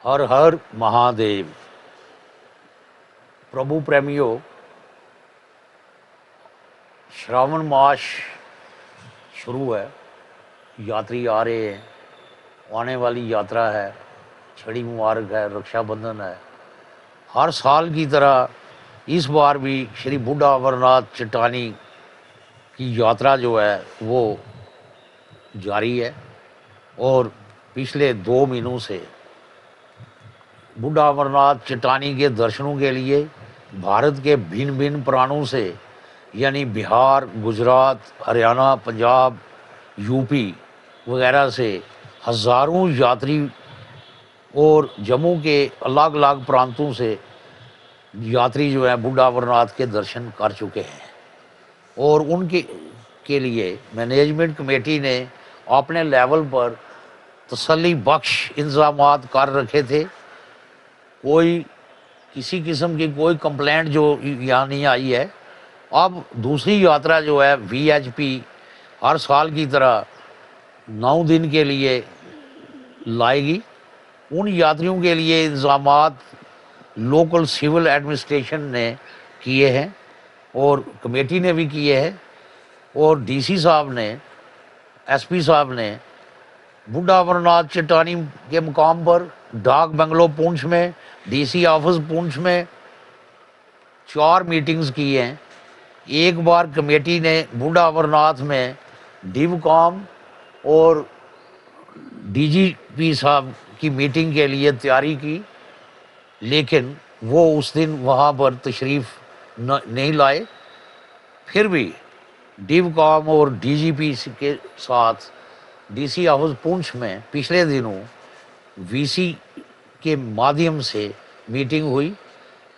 हर हर महादेव। प्रभु प्रेमियों, श्रावण मास शुरू है, यात्री आ रहे हैं, आने वाली यात्रा है, छड़ी मुबारक है, रक्षाबंधन है। हर साल की तरह इस बार भी श्री बूढ़ा अमरनाथ चट्टानी की यात्रा जो है वो जारी है और पिछले 2 महीनों से बूढ़ा अमरनाथ चट्टानी के दर्शनों के लिए भारत के भिन्न भिन्न प्रांतों से यानी बिहार, गुजरात, हरियाणा, पंजाब, यूपी वगैरह से हज़ारों यात्री और जम्मू के अलग अलग प्रांतों से यात्री जो है बूढ़ा अमरनाथ के दर्शन कर चुके हैं और उनके लिए मैनेजमेंट कमेटी ने अपने लेवल पर तसल्ली बख्श इंतजामात कर रखे थे। कोई किसी किस्म की कोई कंप्लेंट जो यहाँ नहीं आई है। अब दूसरी यात्रा जो है VHP हर साल की तरह 9 दिन के लिए लाएगी। उन यात्रियों के लिए इंतजामात लोकल सिविल एडमिनिस्ट्रेशन ने किए हैं और कमेटी ने भी किए हैं और DC साहब ने, SP साहब ने बूढ़ा अमरनाथ चट्टानी के मुकाम पर डाक बंगलो पुंछ में, DC ऑफिस पुंछ में 4 मीटिंग्स की हैं। एक बार कमेटी ने बूढ़ा अमरनाथ में डिवकॉम और DGP साहब की मीटिंग के लिए तैयारी की, लेकिन वो उस दिन वहाँ पर तशरीफ़ नहीं लाए। फिर भी डिवकॉम और DGP के साथ DC ऑफिस पुंछ में पिछले दिनों VC के माध्यम से मीटिंग हुई।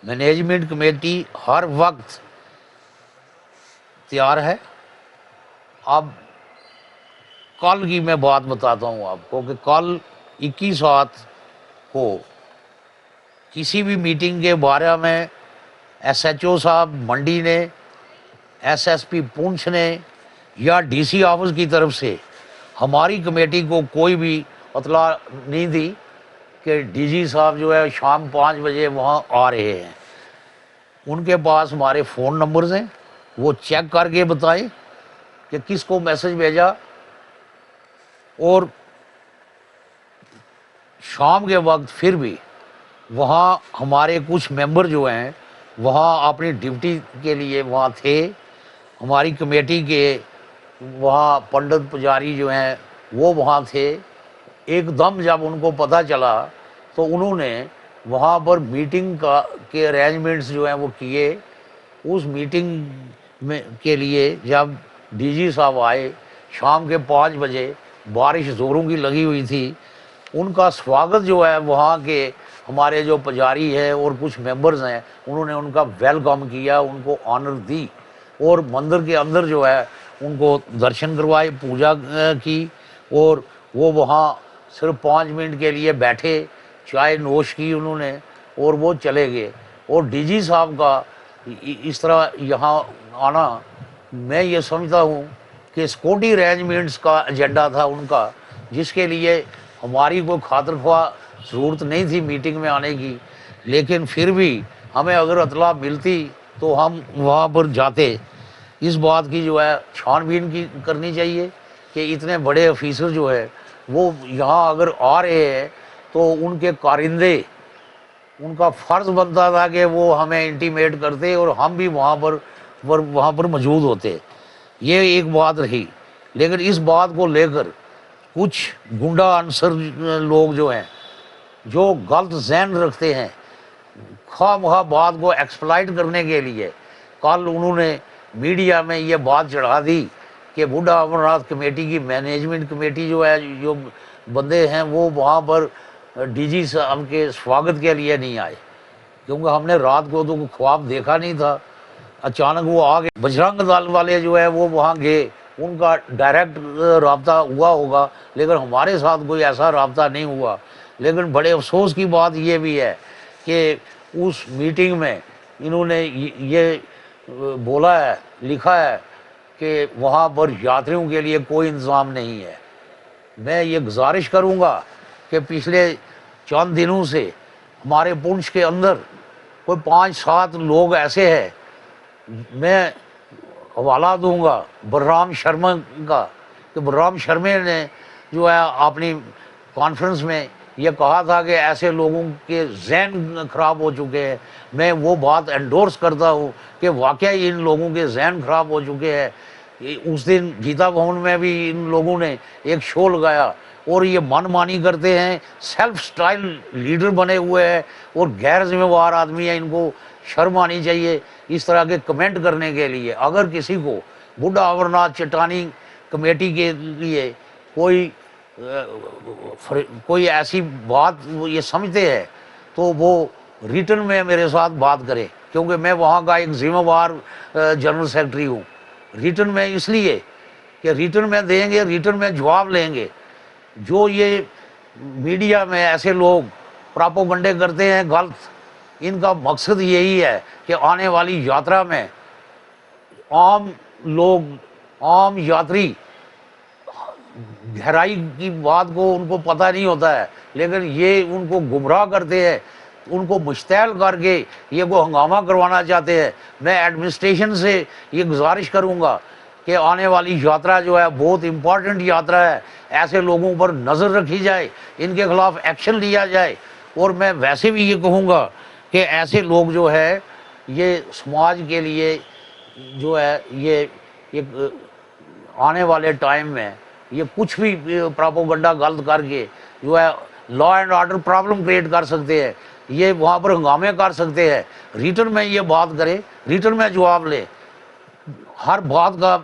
मैनेजमेंट कमेटी हर वक्त तैयार है। अब कल की मैं बात बताता हूँ आपको कि कल 21/7 को किसी भी मीटिंग के बारे में SHO साहब मंडी ने, SSP पुंछ ने या DC ऑफिस की तरफ से हमारी कमेटी को कोई भी इतला नहीं दी कि DG साहब जो है शाम 5 बजे वहाँ आ रहे हैं। उनके पास हमारे फ़ोन नंबर्स हैं, वो चेक करके बताएं कि किसको मैसेज भेजा। और शाम के वक्त फिर भी वहाँ हमारे कुछ मेंबर जो हैं वहाँ अपनी ड्यूटी के लिए वहाँ थे। हमारी कमेटी के वहाँ पंडित पुजारी जो हैं वो वहाँ थे। एकदम जब उनको पता चला तो उन्होंने वहाँ पर मीटिंग के अरेंजमेंट्स जो हैं वो किए। उस मीटिंग में के लिए जब DG साहब आए शाम के 5 बजे, बारिश ज़ोरों की लगी हुई थी। उनका स्वागत जो है वहाँ के हमारे जो पुजारी है और कुछ मेंबर्स हैं उन्होंने उनका वेलकम किया, उनको ऑनर दी और मंदिर के अंदर जो है उनको दर्शन करवाए, पूजा की और वो वहाँ सिर्फ 5 मिनट के लिए बैठे, चाय नोश की उन्होंने और वो चले गए। और DG साहब का इस तरह यहाँ आना मैं ये समझता हूँ कि सिक्योरिटी अरेंजमेंट्स का एजेंडा था उनका, जिसके लिए हमारी कोई खातिर ख्वाह ज़रूरत नहीं थी मीटिंग में आने की। लेकिन फिर भी हमें अगर इतला मिलती तो हम वहाँ पर जाते। इस बात की जो है छानबीन की करनी चाहिए कि इतने बड़े ऑफिसर जो है वो यहाँ अगर आ रहे हैं तो उनके कारिंदे, उनका फ़र्ज़ बनता था कि वो हमें इंटीमेट करते और हम भी वहाँ पर मौजूद होते। ये एक बात रही। लेकिन इस बात को लेकर कुछ गुंडा अनसर लोग जो हैं, जो गलत ज़हन रखते हैं, खामखा बात को एक्सप्लॉइट करने के लिए कल उन्होंने मीडिया में ये बात चढ़ा दी कि बूढ़ा अमरनाथ कमेटी की मैनेजमेंट कमेटी जो है, जो बंदे हैं वो वहाँ पर DG साहब के स्वागत के लिए नहीं आए, क्योंकि हमने रात को तो ख्वाब देखा नहीं था। अचानक वो आ गए। बजरंग दल वाले जो है वो वहाँ गए, उनका डायरेक्ट रब्ता हुआ होगा, लेकिन हमारे साथ कोई ऐसा रब्ता नहीं हुआ। लेकिन बड़े अफसोस की बात ये भी है कि उस मीटिंग में इन्होंने ये बोला है, लिखा है कि वहाँ पर यात्रियों के लिए कोई इंतज़ाम नहीं है। मैं ये गुजारिश करूँगा कि पिछले چند دنوں سے ہمارے پونچھ کے اندر کوئی 5-7 لوگ ایسے ہیں، میں حوالہ دوں گا بلرام شرما کا، کہ بلرام شرما نے جو ہے اپنی کانفرنس میں یہ کہا تھا کہ ایسے لوگوں کے ذہن خراب ہو چکے ہیں۔ میں وہ بات انڈورس کرتا ہوں کہ واقعی ان لوگوں کے ذہن خراب ہو چکے ہیں۔ اس دن گیتا بھون میں بھی ان لوگوں نے ایک شو لگایا اور یہ من مانی کرتے ہیں، سیلف سٹائل لیڈر بنے ہوئے ہیں اور غیر ذمہ دار آدمی ہیں، ان کو شرم آنی چاہیے اس طرح کے کمنٹ کرنے کے لیے۔ اگر کسی کو بڈھا امرناتھ چٹانی کمیٹی کے لیے کوئی ایسی بات یہ سمجھتے ہیں تو وہ ریٹن میں میرے ساتھ بات کرے، کیونکہ میں وہاں کا ایک ذمہ دار جنرل سیکرٹری ہوں۔ ریٹن میں اس لیے کہ ریٹن میں دیں گے، ریٹن میں جواب لیں گے۔ جو یہ میڈیا میں ایسے لوگ پراپوگنڈے کرتے ہیں غلط، ان کا مقصد یہی ہے کہ آنے والی یاترا میں عام لوگ، عام یاتری گہرائی کی بات کو ان کو پتہ نہیں ہوتا ہے، لیکن یہ ان کو گمراہ کرتے ہیں، ان کو مشتعل کر کے یہ کو ہنگامہ کروانا چاہتے ہیں۔ میں ایڈمنسٹریشن سے یہ گزارش کروں گا کہ آنے والی یاترا جو ہے بہت امپورٹنٹ یاترا ہے، ایسے لوگوں پر نظر رکھی جائے، ان کے خلاف ایکشن لیا جائے۔ اور میں ویسے بھی یہ کہوں گا کہ ایسے لوگ جو ہے یہ سماج کے لیے جو ہے یہ ایک آنے والے ٹائم میں یہ کچھ بھی پراپوگنڈا غلط کر کے جو ہے law and order problem create کر سکتے ہیں، یہ وہاں پر ہنگامے کر سکتے ہیں۔ ریٹن میں یہ بات کرے، ریٹن میں جواب لے، ہر بات کا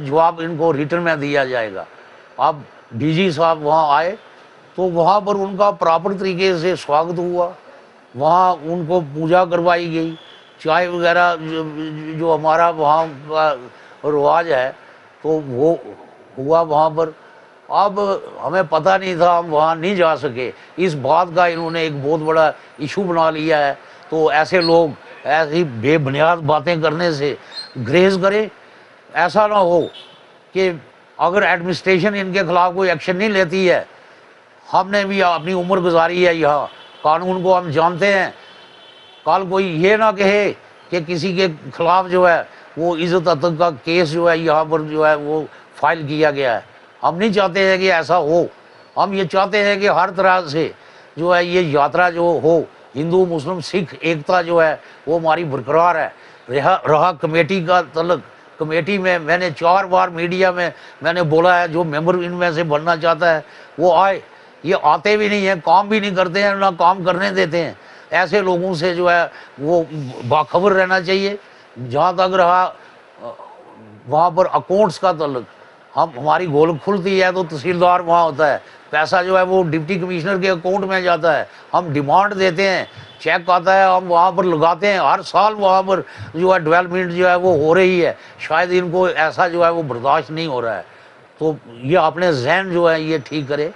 جواب ان کو ریٹن میں دیا جائے گا۔ اب ڈی جی صاحب وہاں آئے تو وہاں پر ان کا پراپر طریقے سے سواگت ہوا، وہاں ان کو پوجا کروائی گئی، چائے وغیرہ جو ہمارا وہاں کا رواج ہے تو وہ ہوا وہاں پر۔ اب ہمیں پتہ نہیں تھا، ہم وہاں نہیں جا سکے، اس بات کا انہوں نے ایک بہت بڑا ایشو بنا لیا ہے۔ تو ایسے لوگ ایسی بے بنیاد باتیں کرنے سے گریز کرے۔ ایسا نہ ہو کہ اگر ایڈمنسٹریشن ان کے خلاف کوئی ایکشن نہیں لیتی ہے، ہم نے بھی اپنی عمر گزاری ہے یہاں، قانون کو ہم جانتے ہیں، کل کوئی یہ نہ کہے کہ کسی کے خلاف جو ہے وہ عزت ادب کا کیس جو ہے یہاں پر جو ہے وہ فائل کیا گیا ہے۔ ہم نہیں چاہتے ہیں کہ ایسا ہو، ہم یہ چاہتے ہیں کہ ہر طرح سے جو ہے یہ یاترا جو ہو، ہندو مسلم سکھ ایکتا جو ہے وہ ہماری برقرار ہے۔ رہا کمیٹی کا تعلق، کمیٹی میں نے 4 بار میڈیا میں نے بولا ہے، جو ممبر ان میں سے بننا چاہتا ہے وہ آئے۔ یہ آتے بھی نہیں ہیں، کام بھی نہیں کرتے ہیں، نہ کام کرنے دیتے ہیں۔ ایسے لوگوں سے جو ہے وہ باخبر رہنا چاہیے۔ جہاں تک رہا وہاں پر اکاؤنٹس کا تعلق، ہماری گول کھلتی ہے تو تحصیلدار وہاں ہوتا ہے، پیسہ جو ہے وہ ڈپٹی کمشنر کے اکاؤنٹ میں جاتا ہے، ہم ڈیمانڈ دیتے ہیں، چیک آتا ہے، ہم وہاں پر لگاتے ہیں، ہر سال وہاں پر جو ہے ڈیولپمنٹ جو ہے وہ ہو رہی ہے۔ شاید ان کو ایسا جو ہے وہ برداشت نہیں ہو رہا ہے، تو یہ اپنے ذہن جو ہے یہ ٹھیک کرے۔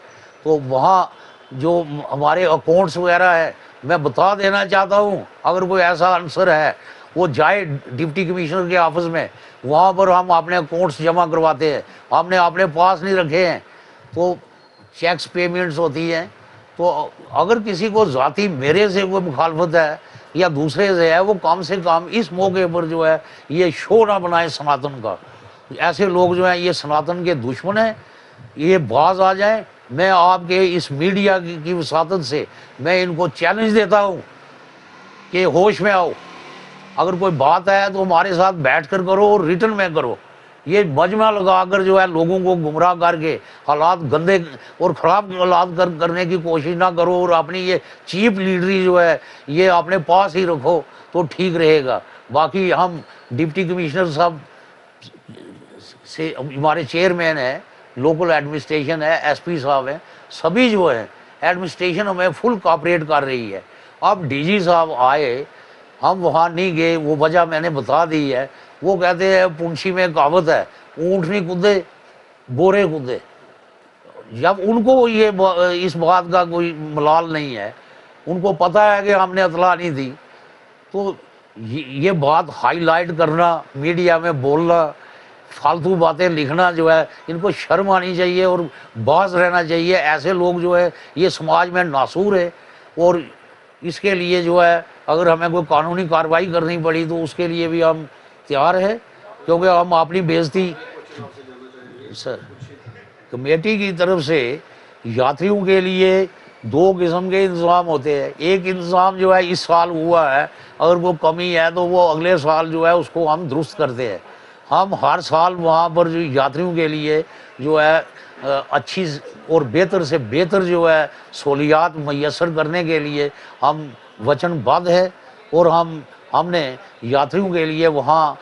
تو وہاں جو ہمارے اکاؤنٹس وغیرہ ہے، میں بتا دینا چاہتا ہوں، اگر کوئی ایسا عنصر ہے وہ جائے ڈپٹی کمشنر کے آفس میں، وہاں پر ہم اپنے اکاؤنٹس جمع کرواتے ہیں، ہم نے اپنے پاس نہیں رکھے ہیں، تو چیکس پیمنٹس ہوتی ہیں۔ تو اگر کسی کو ذاتی میرے سے کوئی مخالفت ہے یا دوسرے سے ہے، وہ کم سے کم اس موقع پر جو ہے یہ شو نہ بنائے سناتن کا۔ ایسے لوگ جو ہیں یہ سناتن کے دشمن ہیں، یہ باز آ جائیں۔ میں آپ کے اس میڈیا کی وساطت سے میں ان کو چیلنج دیتا ہوں کہ ہوش میں آؤ، اگر کوئی بات ہے تو ہمارے ساتھ بیٹھ کر کرو اور ریٹن میں کرو۔ یہ مجمع لگا کر جو ہے لوگوں کو گمراہ کر کے حالات گندے اور خراب حالات کرنے کی کوشش نہ کرو، اور اپنی یہ چیپ لیڈری جو ہے یہ اپنے پاس ہی رکھو تو ٹھیک رہے گا۔ باقی ہم ڈپٹی کمشنر صاحب سے، ہمارے چیئرمین ہیں، لوکل ایڈمنسٹریشن ہے، ایس پی صاحب ہیں، سبھی جو ہیں ایڈمنسٹریشن ہمیں فل کوآپریٹ کر رہی ہے۔ اب ڈی جی صاحب آئے، ہم وہاں نہیں گئے، وہ وجہ میں نے بتا دی ہے۔ وہ کہتے ہیں پنچھی میں کہاوت ہے، اونٹ نہیں کودے بورے کودے۔ جب ان کو یہ اس بات کا کوئی ملال نہیں ہے، ان کو پتہ ہے کہ ہم نے اطلاع نہیں دی، تو یہ بات ہائی لائٹ کرنا، میڈیا میں بولنا फालतू बातें लिखना जो है, इनको शर्म आनी चाहिए और बाज रहना चाहिए। ऐसे लोग जो है ये समाज में नासूर है, और इसके लिए जो है अगर हमें कोई कानूनी कार्रवाई करनी पड़ी तो उसके लिए भी हम तैयार है, क्योंकि हम अपनी बेइज्जती। सर, कमेटी की तरफ से यात्रियों के लिए दो किस्म के इंतज़ाम होते हैं। एक इंतज़ाम जो है इस साल हुआ है, अगर वो कमी है तो वो अगले साल जो है उसको हम दुरुस्त करते हैं। हम हर साल वहाँ पर जो यात्रियों के लिए जो है अच्छी और बेहतर से बेहतर जो है सहूलियात मैसर करने के लिए हम वचनबद्ध है, और हमने यात्रियों के लिए वहाँ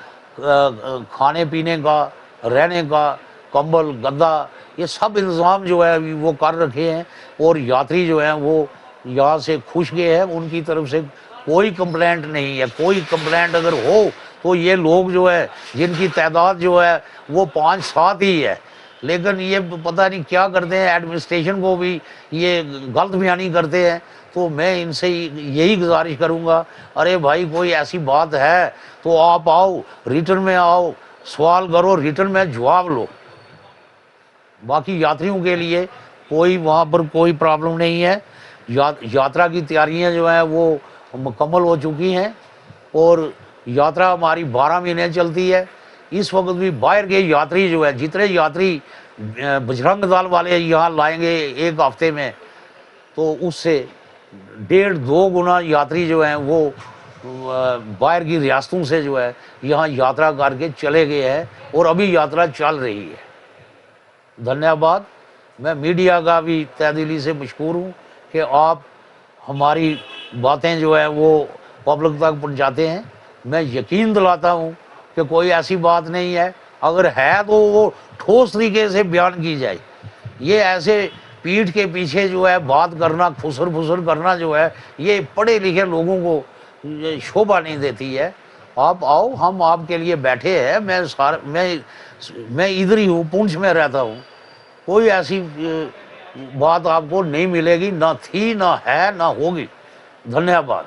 खाने पीने का, रहने का, कंबल, गद्दा, ये सब इंतज़ाम जो है वो कर रखे हैं, और यात्री जो हैं वो यहाँ से खुश गए हैं। उनकी तरफ से कोई कंप्लेंट नहीं है। कोई कंप्लेंट अगर हो तो ये लोग जो है जिनकी तादाद जो है वो 5-7 ही है, लेकिन ये पता नहीं क्या करते हैं, एडमिनिस्ट्रेशन को भी ये गलत बयानी करते हैं। तो मैं इनसे यही गुजारिश करूँगा, अरे भाई कोई ऐसी बात है तो आप आओ, रिटर्न में आओ, सवाल करो, रिटर्न में जवाब लो। बाकी यात्रियों के लिए कोई वहाँ पर कोई प्रॉब्लम नहीं है। यात्रा की तैयारियाँ जो हैं वो मुकम्मल हो चुकी हैं, और यात्रा हमारी 12 महीने चलती है। इस वक्त भी बाहर के यात्री जो है, जितने यात्री बजरंग दल वाले यहाँ लाएंगे एक हफ्ते में, तो उससे 1.5-2 गुना यात्री जो हैं वो बाहर की रियासतों से जो है यहाँ यात्रा करके चले गए हैं, और अभी यात्रा चल रही है। धन्यवाद। मैं मीडिया का भी तहे दिली से मशकूर हूँ कि आप हमारी बातें जो है वो पब्लिक तक पहुँचाते हैं। मैं यकीन दिलाता हूँ कि कोई ऐसी बात नहीं है, अगर है तो वो ठोस तरीके से बयान की जाए। ये ऐसे पीठ के पीछे जो है बात करना, फुसर फुसर करना जो है, ये पढ़े लिखे लोगों को शोभा नहीं देती है। आप आओ, हम आपके लिए बैठे हैं। मैं इधर ही हूँ, पुंछ में रहता हूँ। कोई ऐसी बात आपको नहीं मिलेगी, ना थी, ना है, ना होगी। धन्यवाद।